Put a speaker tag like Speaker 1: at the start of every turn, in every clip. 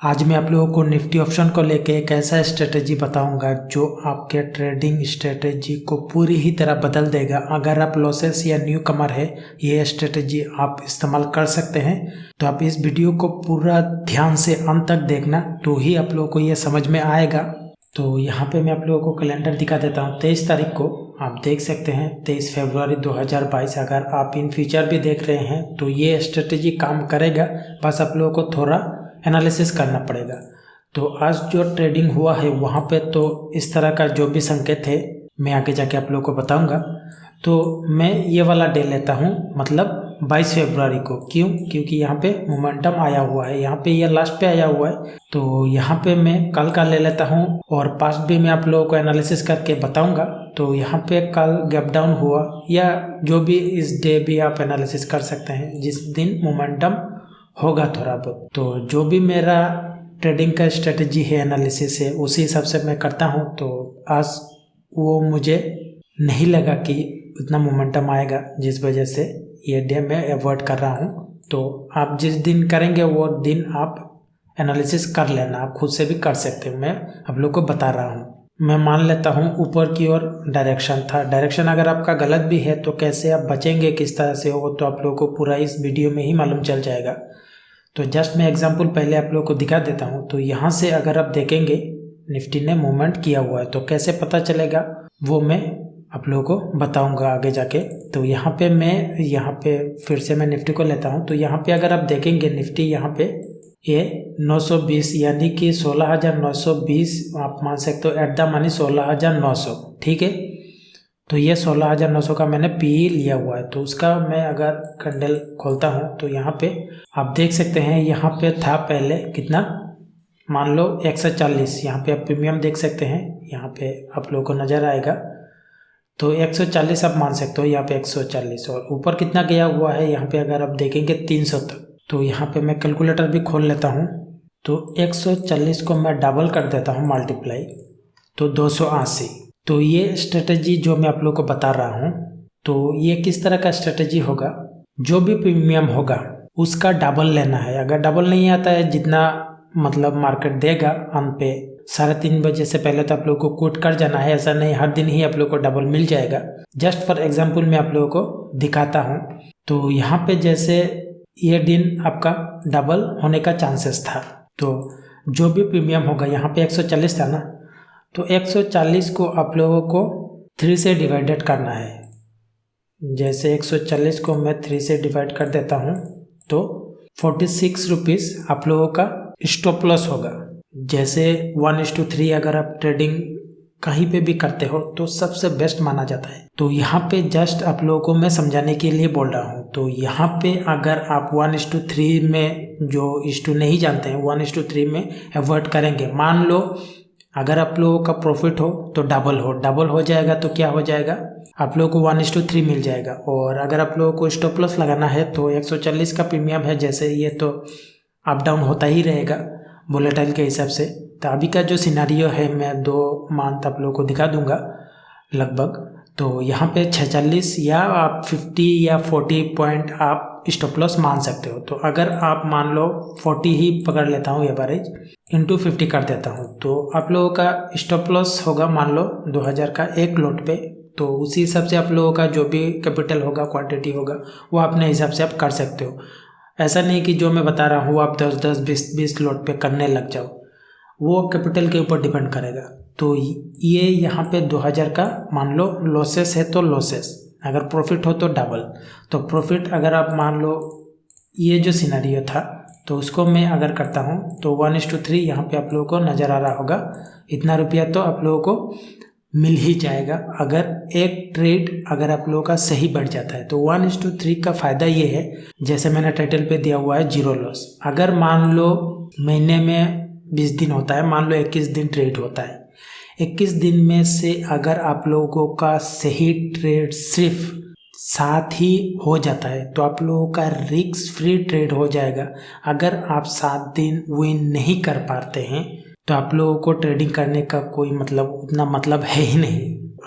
Speaker 1: आज मैं आप लोगों को निफ्टी ऑप्शन को लेके एक ऐसा स्ट्रेटेजी बताऊंगा जो आपके ट्रेडिंग स्ट्रेटेजी को पूरी ही तरह बदल देगा। अगर आप लॉसेस या न्यू कमर है, ये स्ट्रेटेजी आप इस्तेमाल कर सकते हैं। तो आप इस वीडियो को पूरा ध्यान से अंत तक देखना, तो ही आप लोगों को ये समझ में आएगा। तो यहाँ पे मैं आप लोगों को कैलेंडर दिखा देता हूँ। 23 तारीख को आप देख सकते हैं, 23 फरवरी 2022। अगर आप इन फ्यूचर भी देख रहे हैं तो ये स्ट्रेटेजी काम करेगा, बस आप लोगों को थोड़ा एनालिसिस करना पड़ेगा। तो आज जो ट्रेडिंग हुआ है वहाँ पे तो इस तरह का जो भी संकेत है मैं आगे जाके आप लोगों को बताऊंगा। तो मैं ये वाला डे लेता हूँ, मतलब 22 फरवरी को। क्यों? क्योंकि यहाँ पे मोमेंटम आया हुआ है, यहाँ पे ये लास्ट पे आया हुआ है। तो यहाँ पे मैं कल का ले लेता हूँ और पास्ट भी मैं आप लोगों को एनालिसिस करके बताऊंगा। तो यहाँ पे कल गैप डाउन हुआ या जो भी इस डे भी आप एनालिसिस कर सकते हैं जिस दिन मोमेंटम होगा थोड़ा बहुत। तो जो भी मेरा ट्रेडिंग का स्ट्रेटजी है, एनालिसिस है, उसी हिसाब से मैं करता हूँ। तो आज वो मुझे नहीं लगा कि उतना मोमेंटम आएगा, जिस वजह से ये डे मैं अवॉइड कर रहा हूँ। तो आप जिस दिन करेंगे वो दिन आप एनालिसिस कर लेना, आप खुद से भी कर सकते हैं। मैं आप लोग को बता रहा हूँ। मैं मान लेता हूँ ऊपर की ओर डायरेक्शन था। डायरेक्शन अगर आपका गलत भी है तो कैसे आप बचेंगे, किस तरह से हो, तो आप लोगों को पूरा इस वीडियो में ही मालूम चल जाएगा। तो जस्ट मैं एग्जांपल पहले आप लोगों को दिखा देता हूँ। तो यहाँ से अगर आप देखेंगे निफ्टी ने मूवमेंट किया हुआ है, तो कैसे पता चलेगा वो मैं आप लोगों को बताऊंगा आगे जाके। तो यहाँ पे फिर से मैं निफ्टी को लेता हूँ। तो यहाँ पे अगर आप देखेंगे निफ्टी यहाँ पे ये 920 यानी कि 16,920 आप मान सकते हो, एट द मनी 16,900, ठीक है। तो ये 16,900 का मैंने पी लिया हुआ है। तो उसका मैं अगर कैंडल खोलता हूँ तो यहाँ पे आप देख सकते हैं, यहाँ पे था पहले कितना, मान लो 140। यहाँ पे आप प्रीमियम देख सकते हैं, यहाँ पे आप लोगों को नज़र आएगा। तो 140 आप मान सकते हो, यहाँ पे 140। और ऊपर कितना गया हुआ है यहाँ पे अगर आप देखेंगे 300 तक। तो यहाँ पे मैं कैलकुलेटर भी खोल लेता हूँ। तो 140 को मैं डबल कर देता हूँ, मल्टीप्लाई, तो 280। तो ये स्ट्रेटजी जो मैं आप लोगों को बता रहा हूँ, तो ये किस तरह का स्ट्रेटजी होगा, जो भी प्रीमियम होगा उसका डबल लेना है। अगर डबल नहीं आता है, जितना मतलब मार्केट देगा अंत पे 3:30 बजे से पहले, तो आप लोगों को कोट कर जाना है। ऐसा नहीं हर दिन ही आप लोगों को डबल मिल जाएगा। जस्ट फॉर एग्जाम्पल मैं आप लोगों को दिखाता हूँ। तो यहाँ पे जैसे ये दिन आपका डबल होने का चांसेस था, तो जो भी प्रीमियम होगा, यहाँ पे 140 था ना, तो 140 को आप लोगों को 3 से डिवाइडेड करना है। जैसे 140 को मैं 3 से डिवाइड कर देता हूँ तो 46 रुपीज़ आप लोगों का स्टॉप लॉस होगा। जैसे 1:3 अगर आप ट्रेडिंग कहीं पे भी करते हो तो सबसे बेस्ट माना जाता है। तो यहाँ पे जस्ट आप लोगों को मैं समझाने के लिए बोल रहा हूँ। तो यहाँ पे अगर आप 1:3 में, जो इस नहीं जानते हैं, 1:3 में अवॉइड करेंगे, मान लो अगर आप लोगों का प्रॉफिट हो तो डबल हो जाएगा। तो क्या हो जाएगा, आप लोगों को 1:3 मिल जाएगा। और अगर आप लोगों को स्टॉप लॉस लगाना है तो 140 का प्रीमियम है, जैसे ये तो अप डाउन होता ही रहेगा वोलेटाइल के हिसाब से। तो अभी का जो सिनारियो है, मैं 2 मंथ आप लोगों को दिखा दूंगा लगभग। तो यहाँ पे 46 या आप 50 या 40 पॉइंट आप स्टॉप लॉस मान सकते हो। तो अगर आप मान लो 40 ही पकड़ लेता हूँ, एवरेज इंटू 50 कर देता हूँ, तो आप लोगों का स्टॉप लॉस होगा मान लो 2000 का एक लोट पे। तो उसी हिसाब से आप लोगों का जो भी कैपिटल होगा, क्वांटिटी होगा, वो अपने हिसाब से आप कर सकते हो। ऐसा नहीं कि जो मैं बता रहा हूँ आप 10-10, 20-20 लोट पे करने लग जाओ, वो कैपिटल के ऊपर डिपेंड करेगा। तो ये यहाँ पे 2000 का मान लो लॉसेस है तो लॉसेस, अगर प्रॉफिट हो तो डबल। तो प्रॉफिट अगर आप मान लो, ये जो सिनेरियो था, तो उसको मैं अगर करता हूँ तो 1:3 यहाँ पे आप लोगों को नज़र आ रहा होगा। इतना रुपया तो आप लोगों को मिल ही जाएगा अगर एक ट्रेड अगर आप लोगों का सही बढ़ जाता है। तो 1:3 का फ़ायदा ये है, जैसे मैंने टाइटल पे दिया हुआ है, 0 लॉस। अगर मान लो महीने में 20 दिन होता है, मान लो 21 दिन ट्रेड होता है, 21 दिन में से अगर आप लोगों का सही ट्रेड सिर्फ 7 ही हो जाता है तो आप लोगों का रिस्क फ्री ट्रेड हो जाएगा। अगर आप 7 दिन विन नहीं कर पाते हैं तो आप लोगों को ट्रेडिंग करने का कोई मतलब, उतना मतलब है ही नहीं।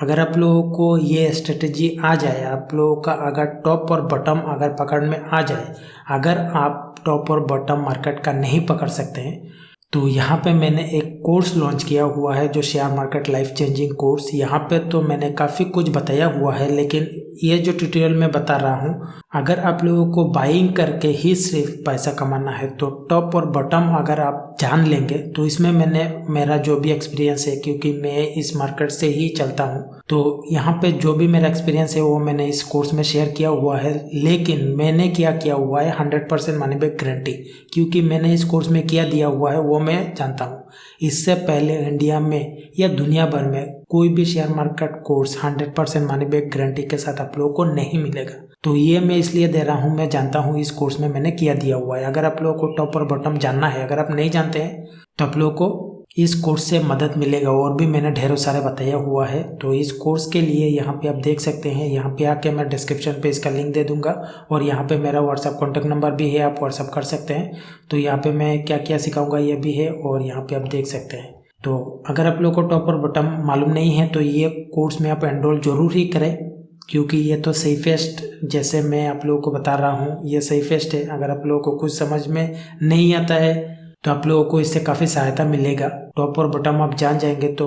Speaker 1: अगर आप लोगों को ये स्ट्रेटजी आ जाए, आप लोगों का अगर टॉप और बॉटम अगर पकड़ में आ जाए, अगर आप टॉप और बॉटम मार्केट का नहीं पकड़ सकते हैं तो यहाँ पे मैंने एक कोर्स लॉन्च किया हुआ है जो share market life changing course. यहाँ पे तो मैंने काफ़ी कुछ बताया हुआ है, लेकिन ये जो ट्यूटोरियल मैं बता रहा हूँ, अगर आप लोगों को बाइंग करके ही सिर्फ पैसा कमाना है तो टॉप और बॉटम अगर आप जान लेंगे तो इसमें मैंने मेरा जो भी एक्सपीरियंस है, क्योंकि मैं इस मार्केट से ही चलता हूँ, तो यहाँ पे जो भी मेरा एक्सपीरियंस है वो मैंने इस कोर्स में शेयर किया हुआ है। लेकिन मैंने क्या किया हुआ है, 100% मनी बैक गारंटी, क्योंकि मैंने इस कोर्स में क्या दिया हुआ है वो मैं जानता हूँ। इससे पहले इंडिया में या दुनिया भर में कोई भी share market course 100% money back guarantee के साथ आप लोगों को नहीं मिलेगा। तो ये मैं इसलिए दे रहा हूँ, मैं जानता हूँ इस कोर्स में मैंने क्या दिया हुआ है। अगर आप लोगों को टॉप और बॉटम जानना है, अगर आप नहीं जानते हैं तो आप लोगों को इस कोर्स से मदद मिलेगा, और भी मैंने ढेरों सारे बताया हुआ है। तो इस कोर्स के लिए यहाँ पे आप देख सकते हैं, यहाँ पे आके मैं डिस्क्रिप्शन पे इसका लिंक दे दूंगा, और यहाँ पे मेरा व्हाट्सअप कॉन्टैक्ट नंबर भी है, आप व्हाट्सअप कर सकते हैं। तो यहाँ पे मैं क्या क्या सिखाऊंगा ये भी है, और यहाँ पे आप देख सकते हैं। तो अगर आप लोग को टॉप और बॉटम मालूम नहीं है तो ये कोर्स में आप एनरोल जरूर ही करें, क्योंकि ये तो सेफेस्ट, जैसे मैं आप लोगों को बता रहा हूँ, ये सेफेस्ट है। अगर आप लोगों को कुछ समझ में नहीं आता है तो आप लोगों को इससे काफ़ी सहायता मिलेगा। टॉप और बॉटम आप जान जाएंगे तो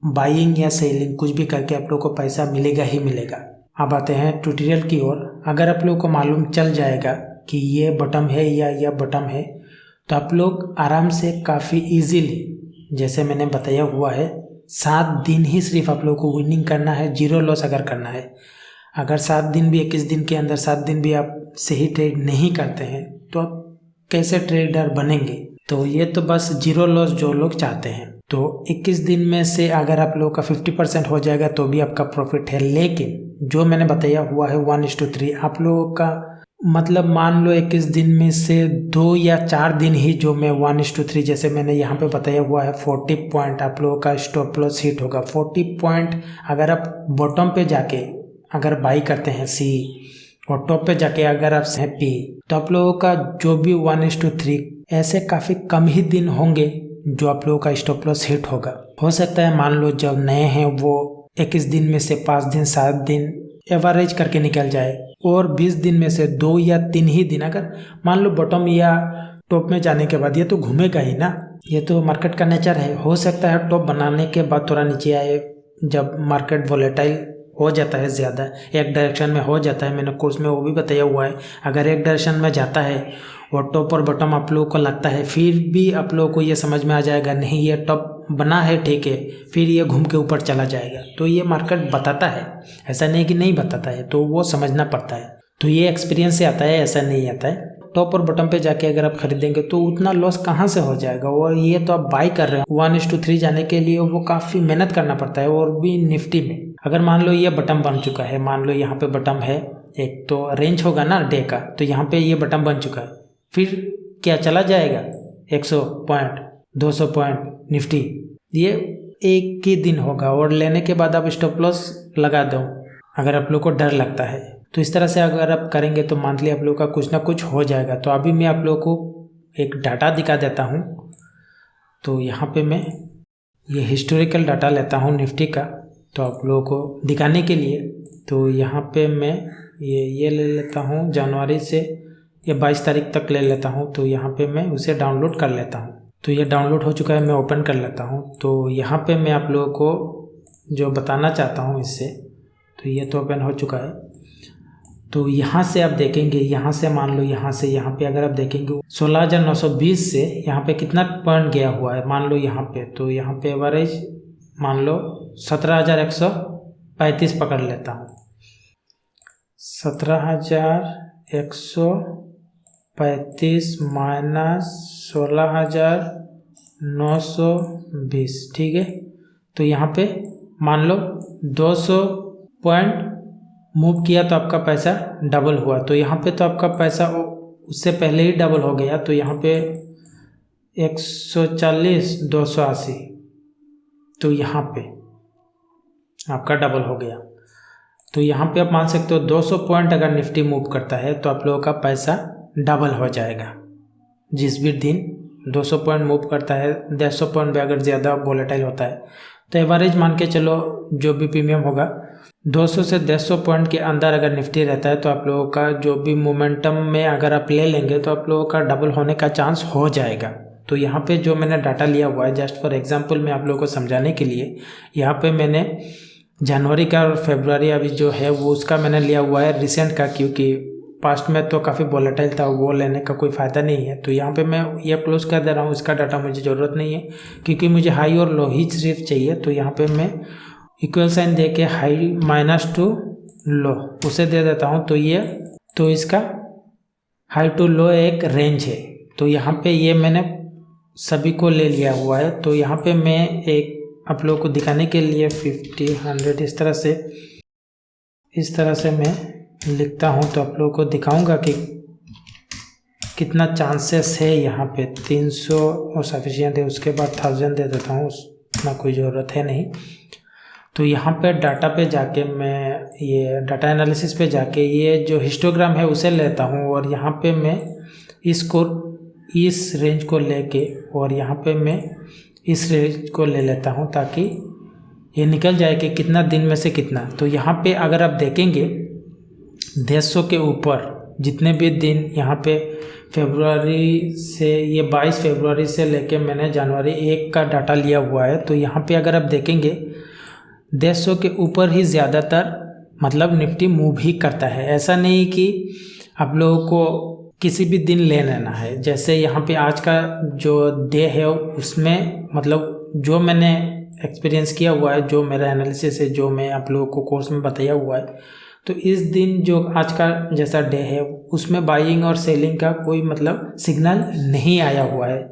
Speaker 1: बाइंग या सेलिंग कुछ भी करके आप लोगों को पैसा मिलेगा ही मिलेगा। अब आते हैं ट्यूटोरियल की ओर। अगर आप लोगों को मालूम चल जाएगा कि ये बॉटम है या यह बॉटम है, तो आप लोग आराम से काफ़ी इजीली, जैसे मैंने बताया हुआ है, 7 दिन ही सिर्फ आप लोगों को विनिंग करना है, 0 लॉस अगर करना है। अगर 7 दिन भी, 21 दिन के अंदर 7 दिन भी आप सही ट्रेड नहीं करते हैं तो आप कैसे ट्रेडर बनेंगे? तो ये तो बस 0 लॉस जो लोग चाहते हैं। तो 21 दिन में से अगर आप लोगों का 50% हो जाएगा तो भी आपका प्रॉफिट है। लेकिन जो मैंने बताया हुआ है 1:3, आप लोगों का मतलब मान लो 21 दिन में से 2 या 4 दिन ही जो मैं 1:3, जैसे मैंने यहाँ पे बताया हुआ है 40 पॉइंट आप लोगों का स्टॉप लॉस हिट होगा। 40 पॉइंट अगर आप बॉटम पे जाके अगर बाई करते हैं सी, और टॉप पे जाके अगर आप हैं पी, तो आप लोगों का जो भी 1:3 ऐसे काफ़ी कम ही दिन होंगे जो आप लोगों का स्टॉप लॉस हिट होगा। हो सकता है मान लो जब नए हैं वो 21 दिन में से 5 दिन 7 दिन एवरेज करके निकल जाए, और 20 दिन में से 2 या 3 ही दिन अगर मान लो बॉटम या टॉप में जाने के बाद, ये तो घूमेगा ही ना, ये तो मार्केट का नेचर है। हो सकता है टॉप बनाने के बाद थोड़ा नीचे आए, जब मार्केट वोलेटाइल हो जाता है, ज़्यादा एक डायरेक्शन में हो जाता है। मैंने कोर्स में वो भी बताया हुआ है, अगर एक डायरेक्शन में जाता है और टॉप और बॉटम आप लोगों को लगता है, फिर भी आप लोगों को ये समझ में आ जाएगा नहीं ये टॉप बना है, ठीक है, फिर ये घूम के ऊपर चला जाएगा। तो ये मार्केट बताता है, ऐसा नहीं कि नहीं बताता है, तो वो समझना पड़ता है। तो ये एक्सपीरियंस से आता है, ऐसा नहीं आता है। टॉप और बॉटम पे जाके अगर आप खरीदेंगे तो उतना लॉस कहाँ से हो जाएगा। और ये तो आप बाई कर रहे हैं, 1:3 जाने के लिए वो काफ़ी मेहनत करना पड़ता है, और भी निफ्टी में। अगर मान लो ये बटन बन चुका है, मान लो यहाँ पे बटन है, एक तो रेंज होगा ना डे का, तो यहाँ पे ये बटन बन चुका है, फिर क्या चला जाएगा 100 पॉइंट 200 पॉइंट निफ्टी, ये एक ही दिन होगा, और लेने के बाद आप स्टॉप लॉस लगा दो अगर आप लोग को डर लगता है। तो इस तरह से अगर आप करेंगे तो मंथली आप लोग का कुछ ना कुछ हो जाएगा। तो अभी मैं आप लोग को एक डाटा दिखा देता हूँ। तो यहाँ पे मैं ये हिस्टोरिकल डाटा लेता हूँ निफ्टी का, तो आप लोगों को दिखाने के लिए। तो यहाँ पे मैं ये ले लेता हूँ जनवरी से ये 22 तारीख तक ले लेता हूँ। तो यहाँ पे मैं उसे डाउनलोड कर लेता हूँ। तो ये डाउनलोड हो चुका है, मैं ओपन कर लेता हूँ। तो यहाँ पे मैं आप लोगों को जो बताना चाहता हूँ इससे, तो ये तो ओपन हो चुका है। तो यहाँ से आप देखेंगे, यहाँ से मान लो यहाँ से यहाँ पे अगर आप देखेंगे 16,920 से यहाँ पे कितना पॉइंट गया हुआ है मान लो यहाँ पे, तो यहाँ पे एवरेज मान लो 17,135 पकड़ लेता हूँ। 17,135 माइनस 16,920, ठीक है। तो यहाँ पे मान लो 200 पॉइंट मूव किया तो आपका पैसा डबल हुआ। तो यहाँ पे तो आपका पैसा उससे पहले ही डबल हो गया। तो यहाँ पे 140 280, तो यहाँ पे आपका डबल हो गया। तो यहाँ पे आप मान सकते हो 200 पॉइंट अगर निफ्टी मूव करता है तो आप लोगों का पैसा डबल हो जाएगा। जिस भी दिन 200 पॉइंट मूव करता है, 150 पॉइंट भी अगर ज़्यादा वोलेटाइल होता है तो एवरेज मान के चलो जो भी प्रीमियम होगा 200 से 150 पॉइंट के अंदर अगर निफ्टी रहता है तो आप लोगों का जो भी मोमेंटम में अगर आप ले लेंगे तो आप लोगों का डबल होने का चांस हो जाएगा। तो यहाँ पे जो मैंने डाटा लिया हुआ है, जस्ट फॉर एग्जांपल मैं आप लोगों को समझाने के लिए, यहाँ पे मैंने जनवरी का और फरवरी अभी जो है वो उसका मैंने लिया हुआ है रिसेंट का, क्योंकि पास्ट में तो काफ़ी वोलेटाइल था, वो लेने का कोई फ़ायदा नहीं है। तो यहाँ पे मैं ये क्लोज कर दे रहा हूँ, इसका डाटा मुझे ज़रूरत नहीं है क्योंकि मुझे हाई और लो ही सिर्फ चाहिए। तो यहाँ पे मैं इक्वल साइन दे के हाई माइनस टू लो उसे दे देता हूँ। तो इसका हाई टू लो एक रेंज है। तो यहाँ पे ये मैंने सभी को ले लिया हुआ है। तो यहाँ पे मैं एक आप लोगों को दिखाने के लिए 50, 100 इस तरह से मैं लिखता हूँ, तो आप लोगों को दिखाऊंगा कि कितना चांसेस है। यहाँ पे 300 और सफिशिएंट है, उसके बाद 1000 दे देता हूँ, उतना कोई ज़रूरत है नहीं। तो यहाँ पे डाटा पे जाके मैं ये डाटा एनालिसिस पे जाके ये जो हिस्टोग्राम है उसे लेता हूँ और यहाँ पे मैं इसको इस रेंज को लेके और यहाँ पे मैं इस रेंज को ले लेता हूँ ताकि ये निकल जाए कि कितना दिन में से कितना। तो यहाँ पे अगर आप देखेंगे 150 के ऊपर जितने भी दिन यहाँ पे फरवरी से ये 22 फरवरी से लेके मैंने जनवरी 1 का डाटा लिया हुआ है। तो यहाँ पे अगर आप देखेंगे 150 के ऊपर ही ज़्यादातर मतलब निफ्टी मूव ही करता है। ऐसा नहीं कि आप लोगों को किसी भी दिन ले लेना है। जैसे यहाँ पे आज का जो डे है उसमें मतलब जो मैंने एक्सपीरियंस किया हुआ है, जो मेरा एनालिसिस है, जो मैं आप लोगों को कोर्स में बताया हुआ है, तो इस दिन जो आज का जैसा डे है उसमें बाइंग और सेलिंग का कोई मतलब सिग्नल नहीं आया हुआ है।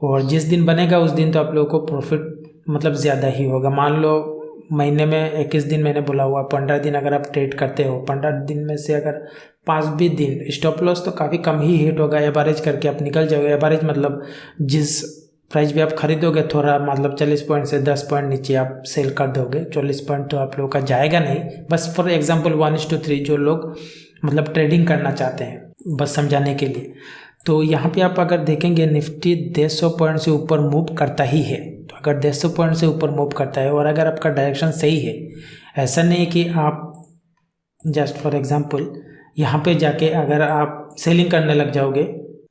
Speaker 1: और जिस दिन बनेगा उस दिन तो आप लोगों को प्रॉफिट मतलब ज़्यादा ही होगा। मान लो महीने में 21 दिन मैंने बोला हुआ, 15 दिन अगर आप ट्रेड करते हो, 15 दिन में से अगर 5 भी दिन स्टॉप लॉस तो काफ़ी कम ही हिट होगा। एवरेज करके आप निकल जाओगे। एवरेज मतलब जिस प्राइस भी आप खरीदोगे थोड़ा मतलब 40 पॉइंट से 10 पॉइंट नीचे आप सेल कर दोगे। 40 पॉइंट तो आप लोगों का जाएगा नहीं। बस फॉर एग्जांपल 1:3 जो लोग मतलब ट्रेडिंग करना चाहते हैं, बस समझाने के लिए। तो यहाँ पे आप अगर देखेंगे निफ्टी 150 पॉइंट से ऊपर मूव करता ही है। तो अगर 150 पॉइंट से ऊपर मूव करता है और अगर आपका डायरेक्शन सही है, ऐसा नहीं कि आप जस्ट फॉर एग्जांपल यहाँ पे जाके अगर आप सेलिंग करने लग जाओगे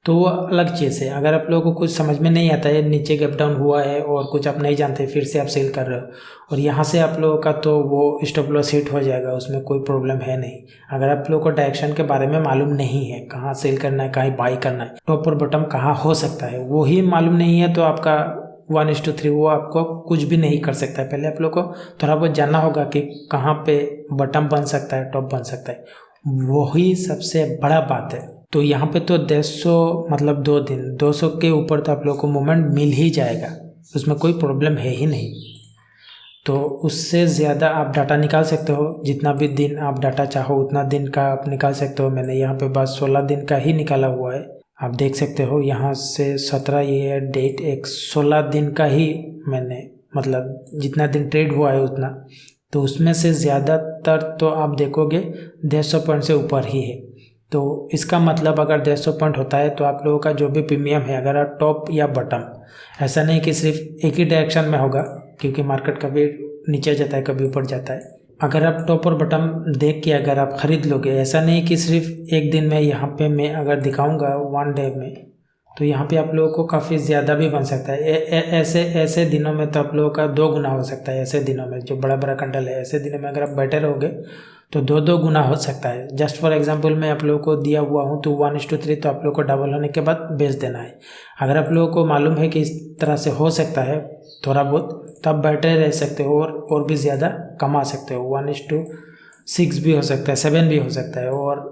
Speaker 1: तो वो अलग चीज़ है। अगर आप लोगों को कुछ समझ में नहीं आता है, नीचे गैप डाउन हुआ है और कुछ आप नहीं जानते, फिर से आप सेल कर रहे हो और यहाँ से आप लोगों का तो वो स्टॉप लॉस हिट हो जाएगा, उसमें कोई प्रॉब्लम है नहीं। अगर आप लोगों को डायरेक्शन के बारे में मालूम नहीं है, कहाँ सेल करना है, कहाँ बाई करना है, टॉप और बॉटम कहाँ हो सकता है, वो ही मालूम नहीं है, तो आपका 1:3 वो आपको कुछ भी नहीं कर सकता है। पहले आप लोग को थोड़ा बहुत जानना होगा कि कहाँ पे बॉटम बन सकता है, टॉप बन सकता है, वही सबसे बड़ा बात है। तो यहाँ पे तो 150 मतलब 2 दिन 200 के ऊपर तो आप लोगों को मूवमेंट मिल ही जाएगा, उसमें कोई प्रॉब्लम है ही नहीं। तो उससे ज़्यादा आप डाटा निकाल सकते हो, जितना भी दिन आप डाटा चाहो उतना दिन का आप निकाल सकते हो। मैंने यहाँ पे बस 16 दिन का ही निकाला हुआ है, आप देख सकते हो। यहाँ से 17 ये डेट एक 16 दिन का ही मैंने मतलब जितना दिन ट्रेड हुआ है उतना, तो उसमें से ज़्यादातर तो आप देखोगे 150 पॉइंट से ऊपर ही है। तो इसका मतलब अगर 150 पॉइंट होता है तो आप लोगों का जो भी प्रीमियम है, अगर आप टॉप या बॉटम, ऐसा नहीं कि सिर्फ एक ही डायरेक्शन में होगा, क्योंकि मार्केट कभी नीचे जाता है कभी ऊपर जाता है। अगर आप टॉप और बॉटम देख के अगर आप ख़रीद लोगे, ऐसा नहीं कि सिर्फ एक दिन में, यहाँ पे मैं अगर दिखाऊंगा 1 डे में, तो यहाँ पे आप लोगों को काफ़ी ज़्यादा भी बन सकता है। ऐसे दिनों में तो आप लोगों का 2 गुना हो सकता है। ऐसे दिनों में जो बड़ा बड़ा कैंडल है, ऐसे दिनों में अगर आप बैठे रहोगे तो 2 गुना हो सकता है। जस्ट फॉर एग्जांपल मैं आप लोगों को दिया हुआ हूँ, तो 1:3 तो आप लोगों को डबल होने के बाद बेच देना है। अगर आप लोगों को मालूम है कि इस तरह से हो सकता है थोड़ा बहुत, तो आप बैठे रह सकते हो और भी ज़्यादा कमा सकते हो। 1:6 भी हो सकता है, 7 भी हो सकता है। और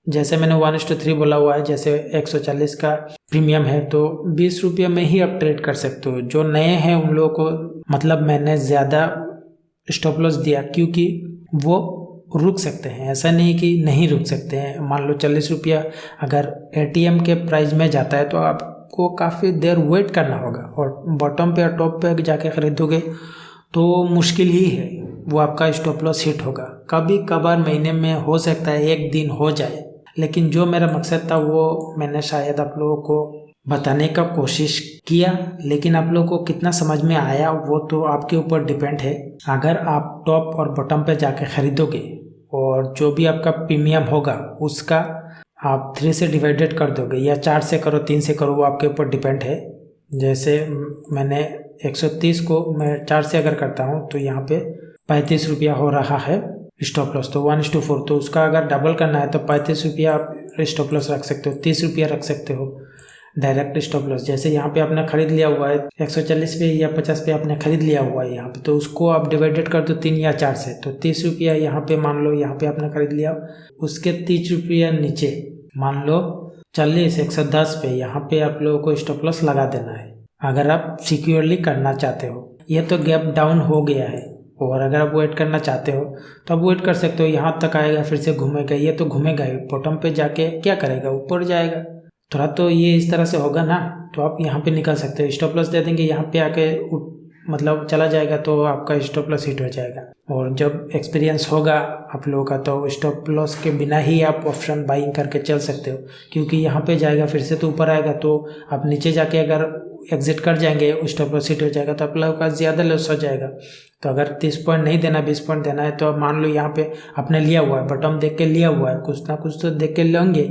Speaker 1: जैसे मैंने 1:3 बोला हुआ है, जैसे 140 का प्रीमियम है तो 20 रुपये में ही आप ट्रेड कर सकते हो। जो नए हैं उन लोगों को मतलब मैंने ज़्यादा स्टॉप लॉस दिया, क्योंकि वो रुक सकते हैं, ऐसा नहीं कि नहीं रुक सकते हैं। मान लो 40 रुपया अगर ATM के प्राइस में जाता है तो आपको काफ़ी देर वेट करना होगा, और बॉटम पे और टॉप पे जाके ख़रीदोगे तो मुश्किल ही है, वो आपका स्टॉप लॉस हिट होगा। कभी कभार महीने में हो सकता है एक दिन हो जाए, लेकिन जो मेरा मकसद था वो मैंने शायद आप लोगों को बताने का कोशिश किया, लेकिन आप लोगों को कितना समझ में आया वो तो आपके ऊपर डिपेंड है। अगर आप टॉप और बॉटम पे जाके ख़रीदोगे और जो भी आपका प्रीमियम होगा उसका आप 3 से डिवाइडेड कर दोगे, या 4 से करो, 3 से करो, वो आपके ऊपर डिपेंड है। जैसे मैंने 130 को मैं 4 से अगर करता हूँ तो यहाँ पे 35 रुपया हो रहा है स्टॉप लॉस, तो 1:4, तो उसका अगर डबल करना है तो 35 रुपया आप स्टॉप लॉस रख सकते हो, 30 रुपया रख सकते हो डायरेक्ट स्टॉप लॉस। जैसे यहाँ पे आपने खरीद लिया हुआ है 140 पे या 50 पे आपने खरीद लिया हुआ है यहाँ पे, तो उसको आप डिवाइडेड कर दो 3 या 4 से, तो 30 रुपया यहाँ पे मान लो यहाँ पे आपने खरीद लिया, उसके 30 रुपया नीचे मान लो 40 110 पे यहाँ पे आप लोगों को स्टॉप लॉस लगा देना है अगर आप सिक्योरली करना चाहते हो। ये तो गैप डाउन हो गया है, और अगर आप वेट करना चाहते हो तो आप वेट कर सकते हो, यहाँ तक आएगा फिर से घूमेगा, ये तो घूमेगा ही, बॉटम पे जाके क्या करेगा, ऊपर जाएगा थोड़ा, तो ये इस तरह से होगा ना, तो आप यहाँ पे निकल सकते हो, स्टॉप लॉस दे देंगे यहाँ पे आके मतलब चला जाएगा तो आपका स्टॉप लॉस हिट हो जाएगा। और जब एक्सपीरियंस होगा आप लोगों का तो स्टॉप लॉस के बिना ही आप ऑप्शन बाइंग करके चल सकते हो, क्योंकि यहाँ पे जाएगा फिर से तो ऊपर आएगा, तो आप नीचे जाके अगर एग्जिट कर जाएंगे स्टॉप लॉस हिट हो जाएगा तो आप लोगों का ज़्यादा लॉस हो जाएगा। तो अगर 30 पॉइंट नहीं देना 20 पॉइंट देना है तो मान लो यहाँ पे आपने लिया हुआ है, बॉटम देख के लिया हुआ है, कुछ ना कुछ तो देख के लेंगे।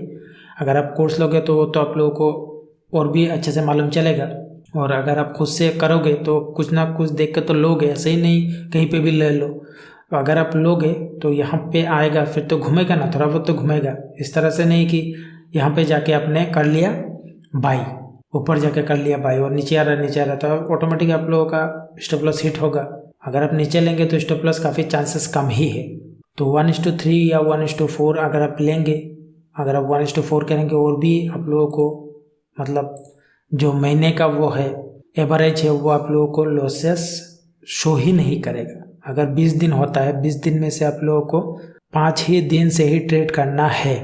Speaker 1: अगर आप कोर्स लोगे तो आप लोगों को और भी अच्छे से मालूम चलेगा, और अगर आप खुद से करोगे तो कुछ ना कुछ देख के तो लोगे, ऐसे ही नहीं कहीं पे भी ले लो। अगर आप लोगे तो यहाँ पे आएगा फिर तो घूमेगा ना, थोड़ा बहुत तो घूमेगा, इस तरह से नहीं कि यहाँ पे जाके आपने कर लिया बाई, ऊपर जाके कर लिया बाई और नीचे आ रहा तो ऑटोमेटिक आप लोगों का स्टॉप लॉस हिट होगा। अगर आप नीचे लेंगे तो स्टॉप लॉस काफ़ी चांसेस कम ही है। तो 1:3 या 1:4 अगर आप लेंगे, अगर आप 1:4 करेंगे और भी आप लोगों को मतलब जो महीने का वो है एवरेज है वो आप लोगों को लॉसेस शो ही नहीं करेगा। अगर 20 दिन होता है, 20 दिन में से आप लोगों को 5 ही दिन से ही ट्रेड करना है,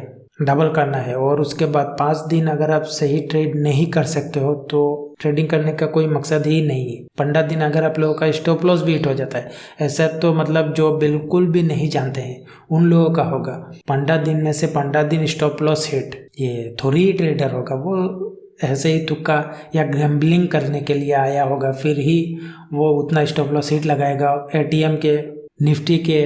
Speaker 1: डबल करना है, और उसके बाद 5 दिन अगर आप सही ट्रेड नहीं कर सकते हो तो ट्रेडिंग करने का कोई मकसद ही नहीं है। 15 दिन अगर आप लोगों का स्टॉप लॉस भी हिट हो जाता है, ऐसा तो मतलब जो बिल्कुल भी नहीं जानते हैं उन लोगों का होगा 15 दिन में से 15 दिन स्टॉप लॉस हिट, ये थोड़ी ही ट्रेडर होगा, वो ऐसे ही तुक्का या गैम्बलिंग करने के लिए आया होगा, फिर ही वो उतना स्टॉप लॉस हिट लगाएगा। एटीएम के निफ्टी के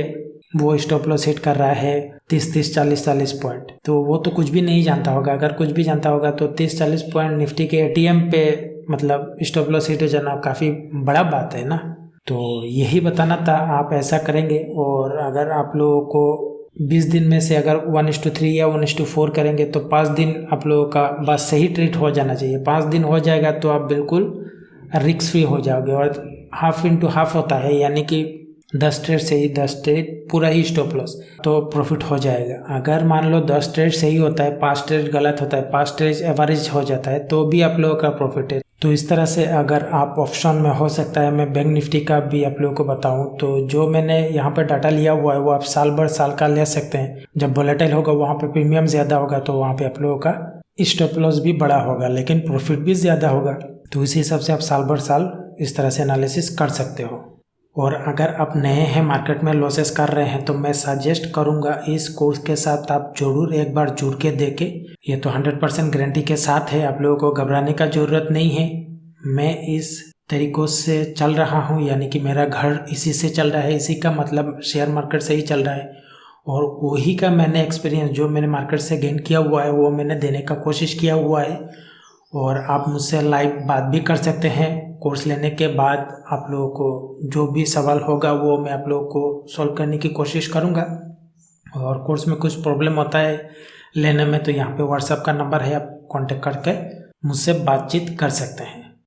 Speaker 1: वो स्टॉप लॉस हिट कर रहा है 30 40 पॉइंट, तो वो तो कुछ भी नहीं जानता होगा। अगर कुछ भी जानता होगा तो 30 40 पॉइंट निफ्टी के एटीएम पे मतलब स्टॉप लॉस हिट हो जाना काफ़ी बड़ा बात है ना। तो यही बताना था, आप ऐसा करेंगे। और अगर आप लोगों को 20 दिन में से अगर 1:3 या 1:4 करेंगे तो 5 दिन आप लोगों का बस सही ट्रेड हो जाना चाहिए। 5 दिन हो जाएगा तो आप बिल्कुल रिस्क फ्री हो जाओगे, और 1/2 होता है, यानी कि 10 ट्रेड से ही 10 ट्रेड पूरा ही स्टॉप लॉस तो प्रॉफिट हो जाएगा। अगर मान लो 10 ट्रेड सही होता है, 5 ट्रेड गलत होता है, 5 ट्रेड एवरेज हो जाता है तो भी आप लोगों का प्रॉफिट है। तो इस तरह से अगर आप ऑप्शन में हो सकता है, मैं बैंक निफ्टी का भी आप लोगों को बताऊं तो जो मैंने यहाँ पर डाटा लिया हुआ है वो आप साल भर साल का ले सकते हैं। जब वोलेटाइल होगा वहाँ पे प्रीमियम ज़्यादा होगा तो वहाँ पे आप लोगों का स्टॉप लॉस भी बड़ा होगा लेकिन प्रॉफिट भी ज़्यादा होगा। तो इसी हिसाब से आप साल भर साल इस तरह से एनालिसिस कर सकते हो। और अगर आप नए हैं मार्केट में लॉसेस कर रहे हैं तो मैं सजेस्ट करूंगा इस कोर्स के साथ आप जरूर एक बार जुड़ के देखें। ये तो 100% गारंटी के साथ है, आप लोगों को घबराने का ज़रूरत नहीं है। मैं इस तरीक़ों से चल रहा हूँ, यानी कि मेरा घर इसी से चल रहा है, इसी का मतलब शेयर मार्केट से ही चल रहा है, और वही का मैंने एक्सपीरियंस जो मैंने मार्केट से गेन किया हुआ है वो मैंने देने का कोशिश किया हुआ है। और आप मुझसे लाइव बात भी कर सकते हैं। कोर्स लेने के बाद आप लोगों को जो भी सवाल होगा वो मैं आप लोगों को सॉल्व करने की कोशिश करूंगा। और कोर्स में कुछ प्रॉब्लम होता है लेने में तो यहाँ पे व्हाट्सएप का नंबर है, आप कांटेक्ट करके मुझसे बातचीत कर सकते हैं।